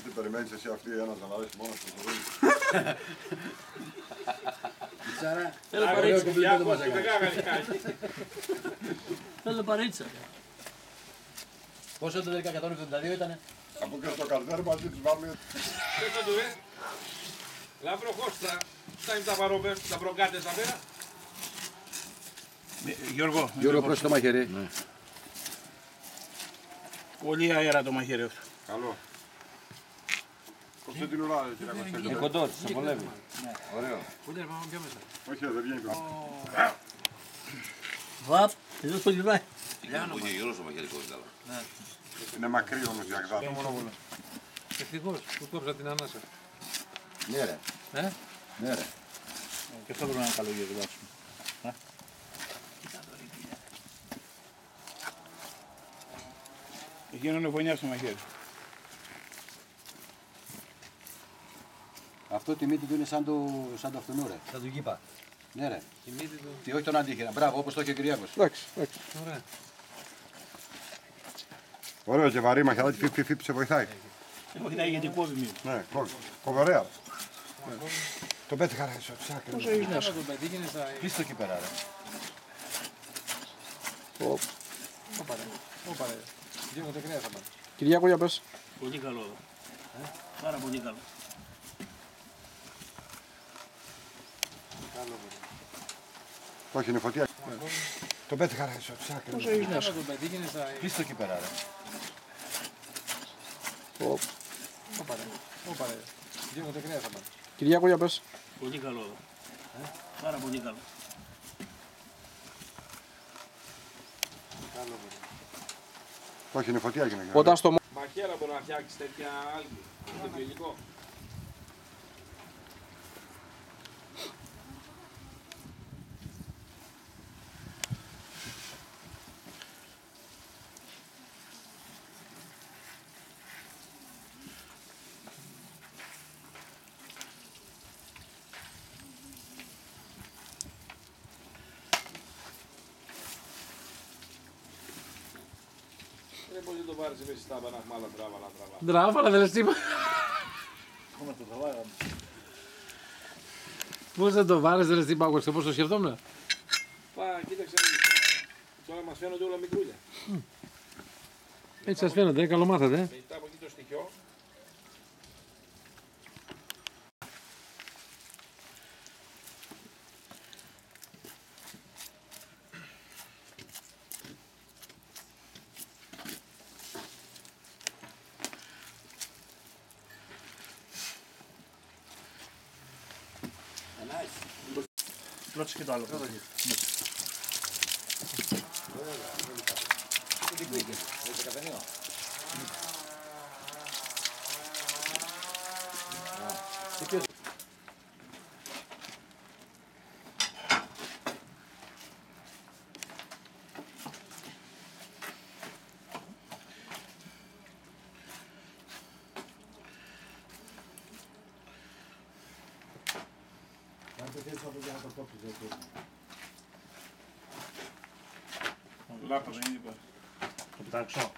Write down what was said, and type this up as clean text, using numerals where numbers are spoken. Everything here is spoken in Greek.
Τι περιμένεις εσύ αυτή ένας να αρέσει μόνος του. Σάρα, θέλω παρέτσα. Πόσο το 172 ήτανε? Από και στο καρδέρ μαζί τους βάλουμε. Δεν θα του λαμπρό Κώστα, φτάνει τα παρόμοια, τα μπρογκάτες τα πέρα. Γιώργο, προς το μαχαίρι. Πολύ αέρα το μαχαίρι αυτό. Καλό. Κόψε την ουρά, κύριε Κωνσταντίνο. Είναι κοντό, σε βολεύει. Ωραίο. Πού είναι, πάμε πιο μέσα. Όχι, δεν βγαίνει πιο. Βαπ, εδώ στο λιβάκι. Είναι μακρύ όμως η Αγδάτα. Ευτυχώς που κόψα την ανάσα. Ναι ρε. Ναι ρε. Και αυτό πρέπει να είναι καλό για το βάψιμο. Εκείνο είναι φωνιά στο μαχαίρι. Αυτό τη μύτη του είναι σαν το αυτονό ρε. Θα του κύπα. Ναι ρε. Η μύτη του. Και όχι τον αντίχειρα. Μπράβο, όπως το έχει ο Κυριάκος. Εντάξει. Ωραία. Ωραίο και βαρύ μαχαιράκι, φιπ, σε βοηθάει. Βοηθάει γιατί κόβει μη. Ναι, κόβει. Ωραία. Το πέτυχα ρε, ψάχνει. Πόσο έχεις Να μέσα. το πετύχαινε στα... Πίστο εκεί πέρα ρε. Ωπα ρε. Δύο τεκρέα θα πάμε. Κυριάκο, για πες. Πολύ καλό εδώ. Πάρα πολύ καλό. Όχι, είναι φωτιά. Το πέτυχα ρε, ψάχνει. Πόσο έχεις Να μέσα. το πετύχαινε στα... Πίστο εκεί πέρα ρε. Ωπα ρε. Δύο τεκρέα θα πάμε. Κυριάκο, για πες. Πολύ καλό εδώ. Πάρα πολύ καλό. Όχι, είναι φωτιά έγινε. Κοντά στο Μαχαίρα μπορεί να φτιάξεις τέτοια άλλη. Τέτοιο υλικό. Δεν μπορεί να το πάρεις εμείς στα παναχμάλα τράβα. Ντράφαλα, δεν λες τίποτα. Πώς δεν το βάρες, δεν λες τίποτα, άκουσα πώς το σκεφτόμουν. Κοίταξε, τώρα μας φαίνονται όλα μικρούλια. Έτσι σας φαίνεται, καλό μάθατε. Μετά από εκεί το στοιχείο. Πλώτσε και το άλλο. Λάπα δεν είναι. Το πετάξω.